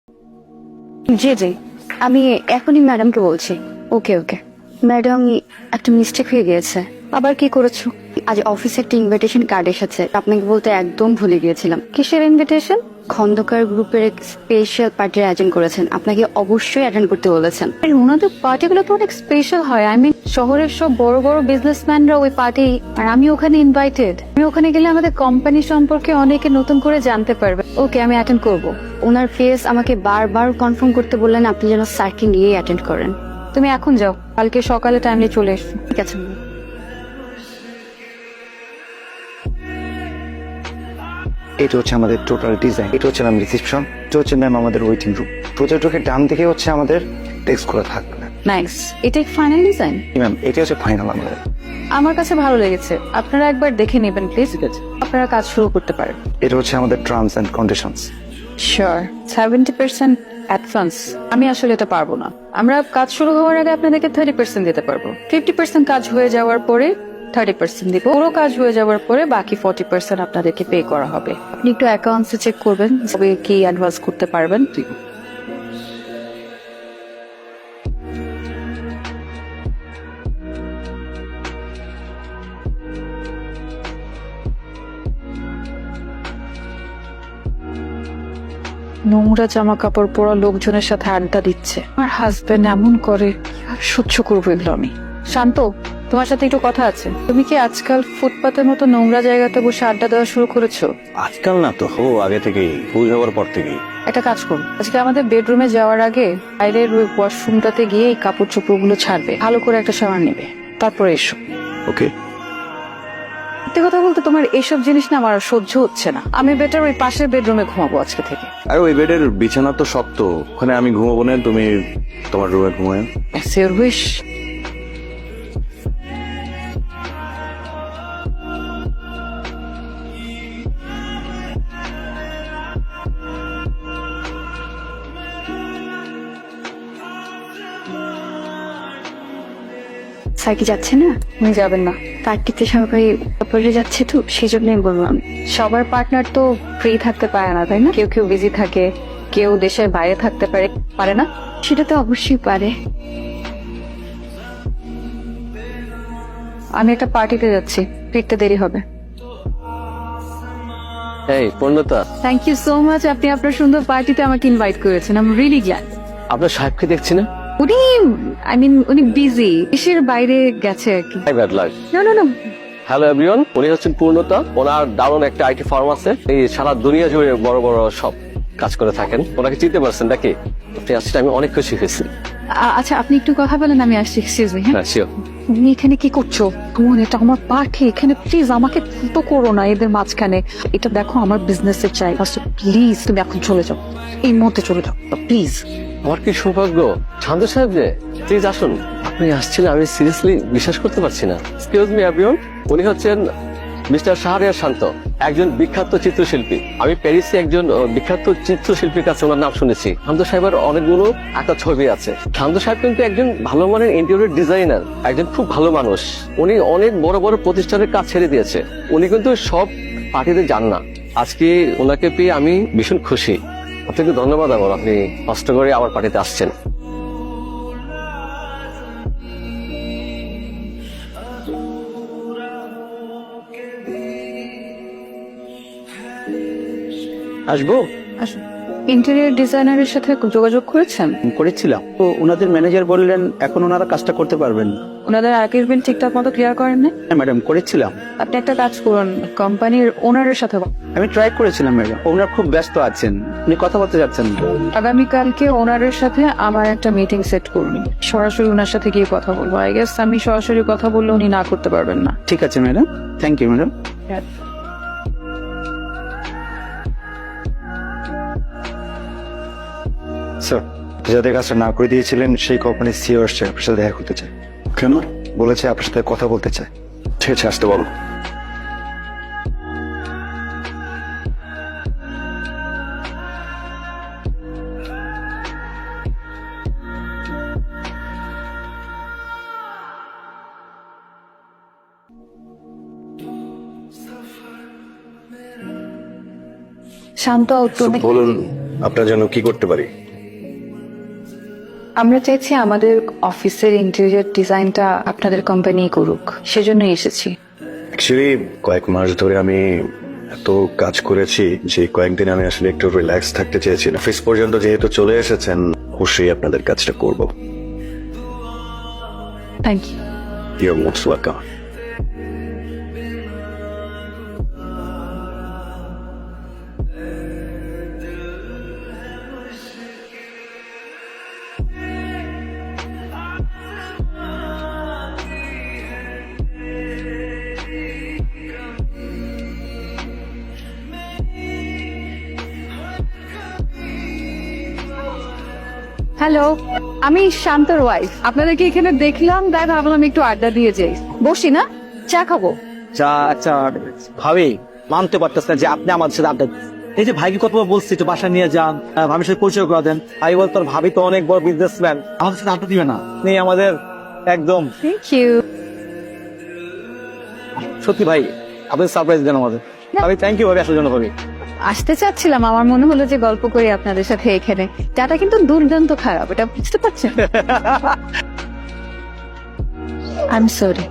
জি জি, আমি এখনই ম্যাডামকে বলছি। ওকে ওকে ম্যাডাম, একটা মিস্টেক হয়ে গিয়েছে। আবার কি করেছো? আজ অফিসে একটা ইনভিটেশন কার্ড এসেছে, আপনাকে বলতে একদম ভুলে গিয়েছিলাম। কিসের ইনভিটেশন? খন্দকার গ্রুপের স্পেশাল পার্টির আয়োজন করেছেন, আপনাকে অবশ্যই অ্যাটেন্ড করতে বলেছেন। ওনাদের পার্টিগুলো তো অনেক স্পেশাল হয়। আই মিন শহরের সব বড় বড় বিজনেসম্যানরা ওই পার্টি, আর আমি ওখানে ইনভাইটেড। আমি ওখানে গেলে আমাদের কোম্পানি সম্পর্কে অনেকে নতুন করে জানতে পারবে। ওকে, আমি অ্যাটেন্ড করব। ওনার ফেস আমাকে বারবার কনফার্ম করতে বললেন আপনি যেন স্যারকে নিয়ে অ্যাটেন্ড করেন। তুমি এখন যাও, কালকে সকালে টাইমলি চলে এসো। ঠিক আছে। এটা হচ্ছে আমাদের টোটাল ডিজাইন, এটা হচ্ছে ম্যাম রিসেপশন, এটা হচ্ছে ম্যাম আমাদের ওয়েটিং রুম। প্রজেক্টরের ডান দিকে হচ্ছে আমাদের ডেস্ক গুলো থাকবে। নাইস। এটাই ফাইনাল ডিজাইন? ম্যাম এটা হচ্ছে ফাইনাল আমাদের। আমার কাছে ভালো লেগেছে, আপনারা একবার দেখে নেবেন প্লিজ। ঠিক আছে, আপনারা কাজ শুরু করতে পারেন। এটা হচ্ছে আমাদের terms and conditions. Sure. 70% advance. আমি আসলে এটা পারবো না। আমরা কাজ শুরু হওয়ার আগে আপনাদেরকে 30% দিতে পারবো। 50% কাজ হয়ে যাওয়ার পরে 30% দিব। পুরো কাজ হয়ে যাওয়ার পরে বাকি 40% আপনাদেরকে পে করা হবে। আপনি একটু অ্যাকাউন্টসে চেক করবেন তবে কি অ্যাডভান্স করতে পারবেন। নোংরা জামা কাপড় পরা লোকজনের সাথে আড্ডা দিচ্ছে। আমার হাজবেন্ড এমন করে, কিভাবে সহ্য করবো এগুলো আমি? শান্ত, তোমার সাথে একটু কথা আছে। তুমি কি আজকাল ফুটপাতের মতো নোংরা জায়গাতে বসে আড্ডা দেওয়া শুরু করেছো? আজকাল না তো, আগে থেকেই, ভুল হওয়ার পর থেকেই। একটা কাজ করো, আজকে আমাদের বেডরুমে যাওয়ার আগে বাইরের ওই ওয়াশরুমটাতে গিয়ে এই কাপড় চোপড় গুলো ছাড়বে, ভালো করে একটা শাওয়ার নেবে, তারপরে এসো। ওকে। সত্যি কথা বলতে তোমার এইসব জিনিস না আমার আর সহ্য হচ্ছে না। আমি বেটার ওই পাশের বেডরুমে ঘুমাবো আজকে থেকে। আর ওই বেডের বিছানা তো শক্ত, ওখানে আমি ঘুমাবো না, তুমি তোমার রুমে ঘুমায়। Your wish. স্যার কি যাচ্ছে না? উনি যাবেন না, পার্টিতে সবাই ব্যাপারে যাচ্ছে তো সেই জন্যই বললাম। সবার পার্টনার তো ফ্রি থাকতে পারে না, তাই না? কেউ কেউ বিজি থাকে, কেউ দেশের বাইরে থাকতে পারে, পারে না? সেটা তো অবশ্যই পারে। আমি একটা পার্টিতে যাচ্ছি, ফিরতে দেরি হবে। এই পূর্ণতা, থ্যাংক ইউ সো মাচ, আপনি আপনার সুন্দর পার্টিতে আমাকে ইনভাইট করেছেন। I am really glad. আপনার সাহেবকে দেখছি না? উনি উনি বিজি, দেশের বাইরে গেছে আর কি। Bad luck. না না না, হ্যালো এভরিওয়ান, উনি হচ্ছেন পূর্ণতা। ওনার দারুণ একটা আইটি ফার্ম আছে, এই সারা দুনিয়া জুড়ে বড় বড় সব কাজ করে থাকেন। ওনাকে চিনতে পারছেন নাকি? আপনি আসলে আমি অনেক খুশি হয়েছি। আচ্ছা আপনি একটু কথা বলেন, আমি আসছি। Excuse me. হ্যাঁ শিওর। তুমি এখানে কি করছো? বোন, এটা আমার পার্টি, এখানে প্লিজ আমাকে তো করো না এদের মাঝখানে। এটা দেখো আমার বিজনেসের চাই, প্লিজ তুমি এখন চলে যাও, এই মুহূর্তে চলে যাও প্লিজ। আমার কি সৌভাগ্য, শান্ত সাহেব যে, প্লিজ আসুন। আপনি আসছিলেন, আমি সিরিয়াসলি বিশ্বাস করতে পারছি না। এক্সকিউজ মি এভরিওয়ান, উনি হচ্ছেন মিস্টার শাহরিয়ার শান্ত, একজন বিখ্যাত চিত্রশিল্পী। আমি প্যারিসে একজন বিখ্যাত চিত্রশিল্পীর কাছে ওনার নাম শুনেছি। শান্ত সাহেবের অনেকগুলো একটা ছবি আছে। শান্ত সাহেব কিন্তু একজন ভালো মানের ইন্টেরিয়র ডিজাইনার, একজন খুব ভালো মানুষ। উনি অনেক বড় বড় প্রতিষ্ঠানের কাজ ছেড়ে দিয়েছে। উনি কিন্তু সব পার্টিতে যান না। আজকে ওনাকে পেয়ে আমি ভীষণ খুশি। আপনাকে ধন্যবাদ আমার, আপনি কষ্ট করে আমার পার্টিতে আসছেন। আসবো। ইন্টেরিয়র ডিজাইনারের সাথে যোগাযোগ করেছেন? করেছিলাম তো, ওনাদের ম্যানেজার বললেন এখন ওনারা কাজটা করতে পারবেন না। ওনাদের এগ্রিমেন্ট ঠিকঠাক মতো ক্লিয়ার করেন না? হ্যাঁ ম্যাডাম, করেছিলাম। আপনি একটা কাজ করুন, কোম্পানির ওনারের সাথে আমি ট্রাই করেছিলাম ম্যাডাম, ওনার খুব ব্যস্ত আছেন, উনি কথা বলতে যাচ্ছেন না। আগামীকালকে ওনারের সাথে আমার একটা মিটিং সেট করুন, সরাসরি ওনার সাথে গিয়ে কথা বলবো। আই গেস আমি সরাসরি কথা বললে উনি না করতে পারবেন না। ঠিক আছে madam, thank you madam. Sir, যাদের কাজটা না করে দিয়েছিলেন সেই কোম্পানির সিইও আসছে, আপনার সাথে দেখা করতে চায়। কেন? বলেছে আপনার সাথে কথা বলতে চায়। ঠিক আছে, আসতে বলো। শান্ত, বলুন। আপনার জন্য কি করতে পারি? আমরা চাইছি আমাদের অফিসের ইন্টেরিয়র ডিজাইনটা আপনাদের কোম্পানি করুক, সেজন্যই এসেছি। অ্যাকচুয়ালি কয়েক মাস ধরে আমি এত কাজ করেছি যে কয়েকদিন আমি আসলে একটু রিল্যাক্স থাকতে চেয়েছিলাম। অফিস পর্যন্ত যেহেতু চলে এসেছেন, অবশ্যই আপনাদের কাজটা করব। Thank you. Your most welcome. Hello, আমি শান্তর ওয়াইফ। আপনাদেরকে এখানে দেখলাম, তাই ভাবলাম একটু আড্ডা দিয়ে যাই। বসি না, চা খাবো। যা আচ্ছা ভাবি, মানতে পারতেছ না যে আপনি আমাদের সাথে আড্ডা। এই যে ভাইকে কতবার বলছি একটু বাসা নিয়ে যান, ভাবির সাথে পরিচয় করে দেন। ভাই বল তোর ভাবি তো অনেক বড় বিজনেসম্যান, আমাদের সাথে আড্ডা দিবে না। নেই আমাদের একদম। Thank you. সত্যি ভাই, আপনি সারপ্রাইজ দেন আমাদের। ভাবি থ্যাংক ইউ ভাবি আসার জন্য। ভাবি আসতে চাচ্ছিলাম, আমার মনে হলো যে গল্প করি আপনাদের সাথে এখানে। চাটা কিন্তু দুর্দান্ত খারাপ, এটা বুঝতে পারছেন? I am sorry.